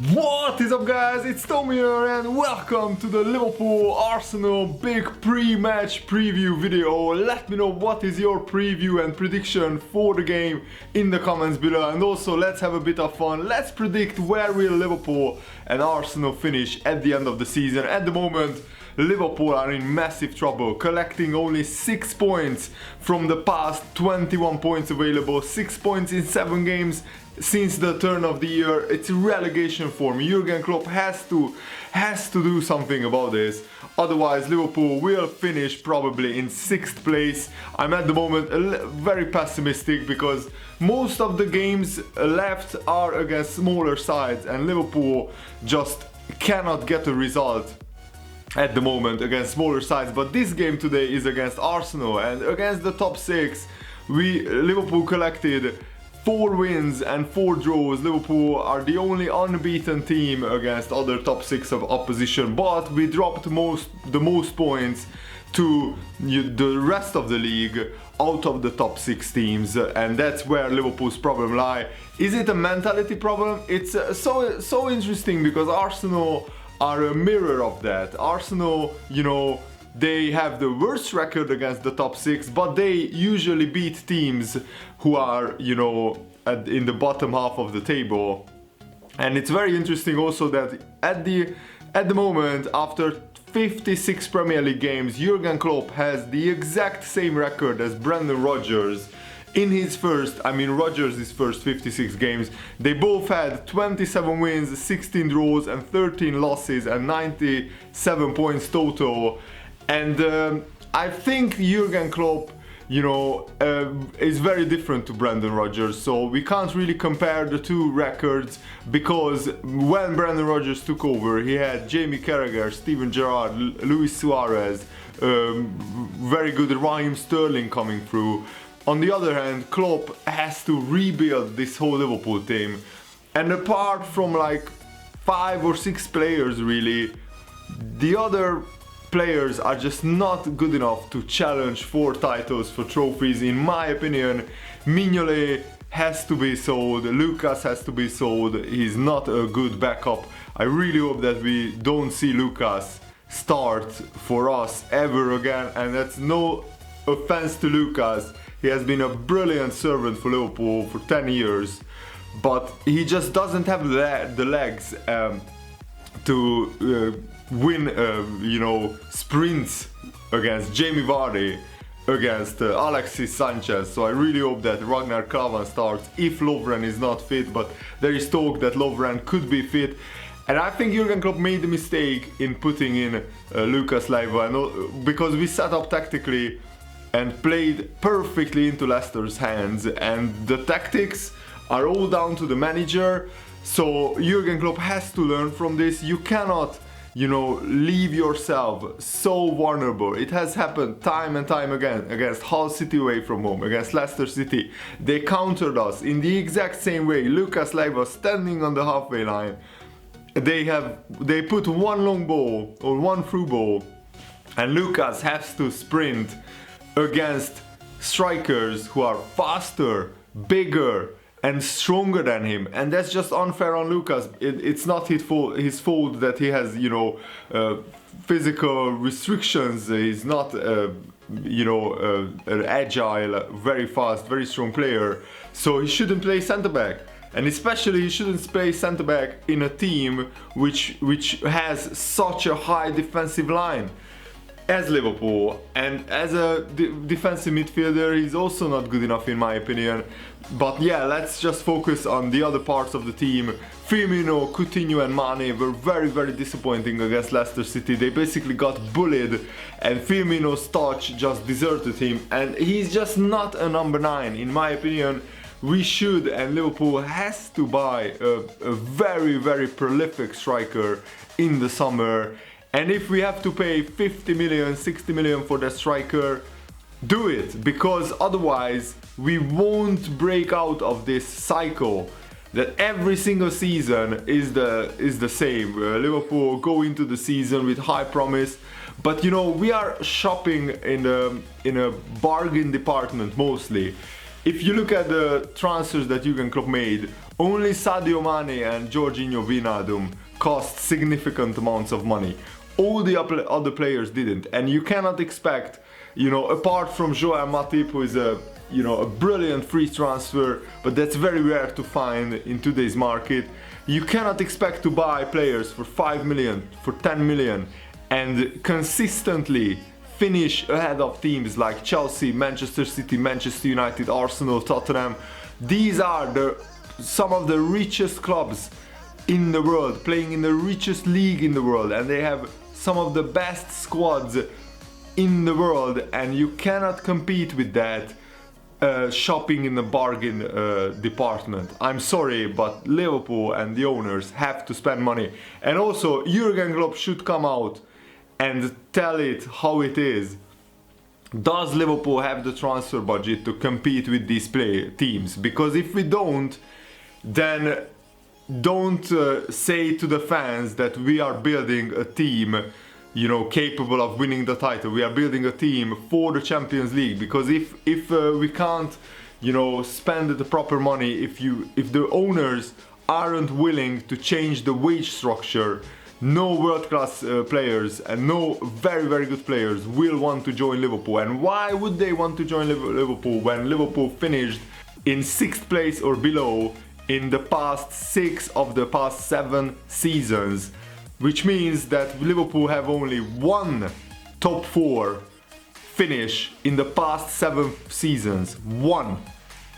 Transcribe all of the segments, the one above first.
What is up, guys? It's Tom here and welcome to the Liverpool-Arsenal big pre-match preview video. Let me know what is your preview and prediction for the game in the comments below, and also let's have a bit of fun. Let's predict where will Liverpool and Arsenal finish at the end of the season. At the moment, Liverpool are in massive trouble, collecting only 6 points from the past 21 points available, 6 points in 7 games since the turn of the year. It's relegation form. Jurgen Klopp has to do something about this. Otherwise, Liverpool will finish probably in 6th place. I'm at the moment very pessimistic because most of the games left are against smaller sides, and Liverpool just cannot get a result at the moment against smaller sides. But this game today is against Arsenal, and against the top 6 Liverpool collected 4 wins and 4 draws. Liverpool are the only unbeaten team against other top 6 of opposition, but we dropped the most points to the rest of the league out of the top 6 teams, and that's where Liverpool's problem lie. Is it a mentality problem? It's so interesting because Arsenal are a mirror of that. Arsenal, they have the worst record against the top 6, but they usually beat teams who are, in the bottom half of the table. And it's very interesting also that at the moment, after 56 Premier League games, Jurgen Klopp has the exact same record as Brendan Rodgers. In his first 56 games, they both had 27 wins, 16 draws and 13 losses and 97 points total. And I think Jurgen Klopp, is very different to Brendan Rodgers, so we can't really compare the two records, because when Brendan Rodgers took over, he had Jamie Carragher, Steven Gerrard, Luis Suarez, very good Raheem Sterling coming through. On the other hand, Klopp has to rebuild this whole Liverpool team, and apart from like 5 or 6 players really, the other players are just not good enough to challenge for titles, for trophies. In my opinion, Mignolet has to be sold, Lucas has to be sold. He's not a good backup. I really hope that we don't see Lucas start for us ever again, and that's no offense to Lucas. He has been a brilliant servant for Liverpool for 10 years, but he just doesn't have the legs to win, sprints against Jamie Vardy, against Alexis Sanchez. So I really hope that Ragnar Klavan starts if Lovren is not fit, but there is talk that Lovren could be fit. And I think Jurgen Klopp made the mistake in putting in Lucas Leiva, because we set up tactically and played perfectly into Leicester's hands, and the tactics are all down to the manager. So Jurgen Klopp has to learn from this. You cannot, leave yourself so vulnerable. It has happened time and time again against Hull City away from home, against Leicester City. They countered us in the exact same way. Lucas Leiva standing on the halfway line. They put one long ball or one through ball, and Lucas has to sprint against strikers who are faster, bigger and stronger than him, and that's just unfair on Lucas. It's not his fault that he has, physical restrictions. He's not, an agile, very fast, very strong player, so he shouldn't play centre back. And especially he shouldn't play centre back in a team which has such a high defensive line as Liverpool, and as a defensive midfielder he's also not good enough in my opinion. But yeah, let's just focus on the other parts of the team. Firmino, Coutinho and Mane were very, very disappointing against Leicester City. They basically got bullied, and Firmino's touch just deserted him, and he's just not a number 9 in my opinion. We should, and Liverpool has to buy a very, very prolific striker in the summer. And if we have to pay 50 million, 60 million for that striker, do it, because otherwise we won't break out of this cycle that every single season is the same. Liverpool go into the season with high promise, but we are shopping in a bargain department mostly. if you look at the transfers that Jurgen Klopp made, only Sadio Mane and Jorginho Wijnaldum cost significant amounts of money. All the other players didn't, and you cannot expect, you know, apart from Joao Matip, who is a brilliant free transfer, but that's very rare to find in today's market. You cannot expect to buy players for 5 million, for 10 million, and consistently finish ahead of teams like Chelsea, Manchester City, Manchester United, Arsenal, Tottenham. These are some of the richest clubs in the world, playing in the richest league in the world, and they have some of the best squads in the world, and you cannot compete with that shopping in the bargain department. I'm sorry, but Liverpool and the owners have to spend money. And also, Jurgen Klopp should come out and tell it how it is. Does Liverpool have the transfer budget to compete with these teams? Because if we don't, then don't say to the fans that we are building a team, you know, capable of winning the title. We are building a team for the Champions League. Because if we can't, you know, spend the proper money, if the owners aren't willing to change the wage structure, no world-class players and no very, very good players will want to join Liverpool. And why would they want to join Liverpool when Liverpool finished in 6th place or below in the past 6 of the past 7 seasons? Which means that Liverpool have only one top 4 finish in the past 7 seasons. One.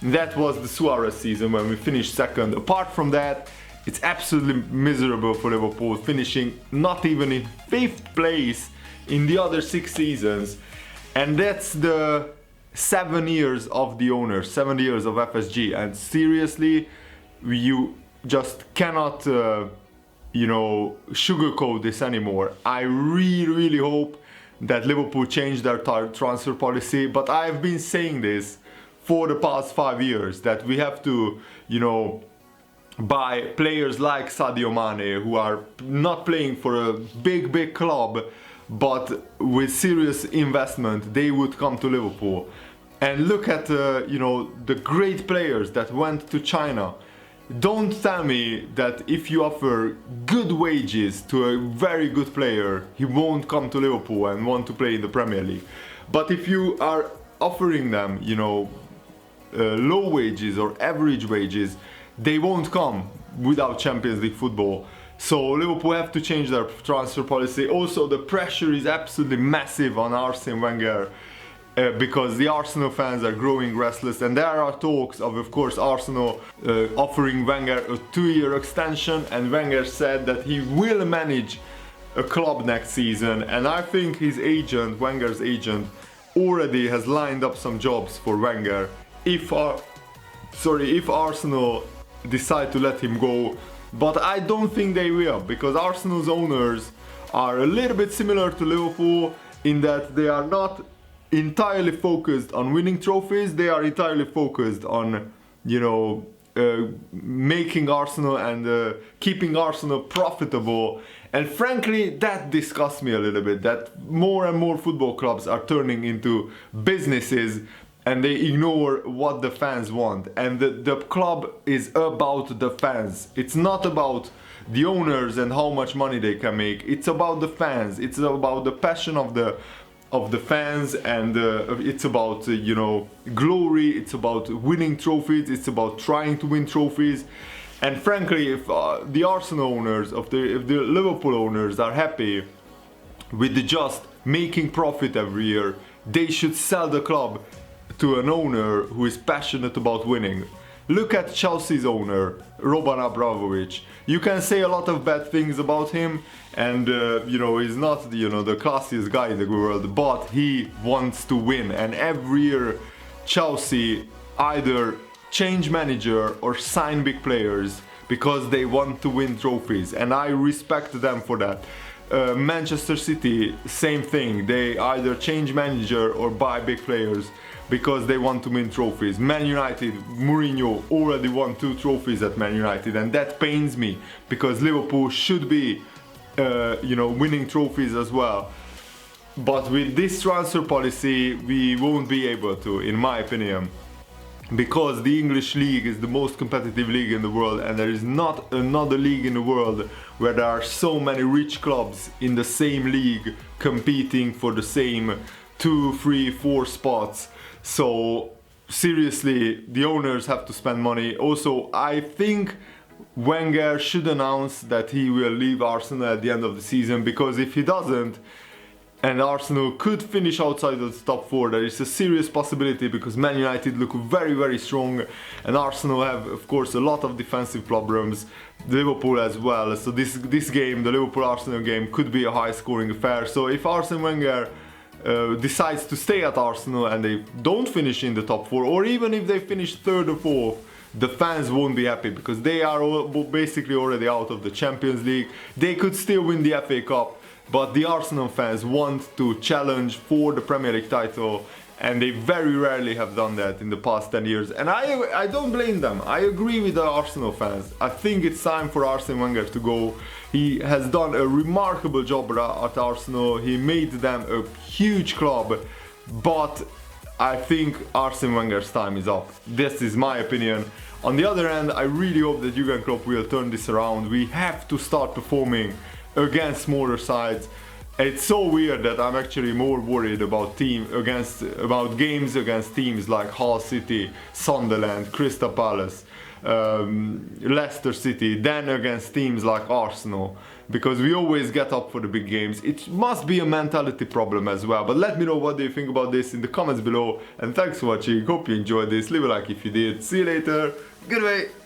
That was the Suarez season when we finished 2nd. Apart from that, it's absolutely miserable for Liverpool, finishing not even in 5th place in the other 6 seasons. And that's the 7 years of the owner, 7 years of FSG. And seriously, you just cannot, you know, sugarcoat this anymore. I really hope that Liverpool change their transfer policy, but I've been saying this for the past 5 years, that we have to, you know, buy players like Sadio Mane, who are not playing for a big club, but with serious investment they would come to Liverpool. And look at you know, the great players that went to China. Don't tell me that if you offer good wages to a very good player, he won't come to Liverpool and want to play in the Premier League. But if you are offering them, you know, low wages or average wages, they won't come without Champions League football. So Liverpool have to change their transfer policy. Also, the pressure is absolutely massive on Arsene Wenger, because the Arsenal fans are growing restless, and there are talks of course, Arsenal offering Wenger a 2-year extension, and Wenger said that he will manage a club next season. And I think his agent, Wenger's agent, already has lined up some jobs for Wenger if Arsenal decide to let him go. But I don't think they will, because Arsenal's owners are a little bit similar to Liverpool in that they are not entirely focused on winning trophies. They are entirely focused on, you know, making Arsenal and keeping Arsenal profitable. And frankly, that disgusts me a little bit, that more and more football clubs are turning into businesses and they ignore what the fans want. And the club is about the fans. It's not about the owners and how much money they can make. It's about the fans. It's about the passion of the fans, and it's about you know, glory. It's about winning trophies. It's about trying to win trophies. And frankly, if the Arsenal owners, if the Liverpool owners are happy with just making profit every year, they should sell the club to an owner who is passionate about winning. Look at Chelsea's owner, Roman Abramovich. You can say a lot of bad things about him, and you know, he's not, you know, the classiest guy in the world, but he wants to win. And every year Chelsea either change manager or sign big players because they want to win trophies, and I respect them for that. Manchester City, same thing. They either change manager or buy big players because they want to win trophies. Man United, Mourinho already won 2 trophies at Man United, and that pains me because Liverpool should be, you know, winning trophies as well. But with this transfer policy, we won't be able to, in my opinion. because the English league is the most competitive league in the world, and there is not another league in the world where there are so many rich clubs in the same league competing for the same 2, 3, 4 spots. So seriously, the owners have to spend money. Also, I think Wenger should announce that he will leave Arsenal at the end of the season, because if he doesn't, and Arsenal could finish outside of the top 4, there is a serious possibility, because Man United look very, very strong, and Arsenal have, of course, a lot of defensive problems, Liverpool as well. So this game, the Liverpool-Arsenal game, could be a high-scoring affair. So if Arsene Wenger decides to stay at Arsenal and they don't finish in the top 4, or even if they finish 3rd or 4th, the fans won't be happy, because they are basically already out of the Champions League. They could still win the FA Cup, but the Arsenal fans want to challenge for the Premier League title, and they very rarely have done that in the past 10 years. And I don't blame them. I agree with the Arsenal fans. I think it's time for Arsene Wenger to go. He has done a remarkable job at Arsenal. He made them a huge club, but I think Arsene Wenger's time is up. This is my opinion. On the other hand, I really hope that Jurgen Klopp will turn this around. We have to start performing against smaller sides. It's so weird that I'm actually more worried about games against teams like Hull City, Sunderland, Crystal Palace, Leicester City than against teams like Arsenal, because we always get up for the big games. It must be a mentality problem as well. But let me know what do you think about this in the comments below, and thanks for watching. Hope you enjoyed this. Leave a like if you did. See you later. Goodbye.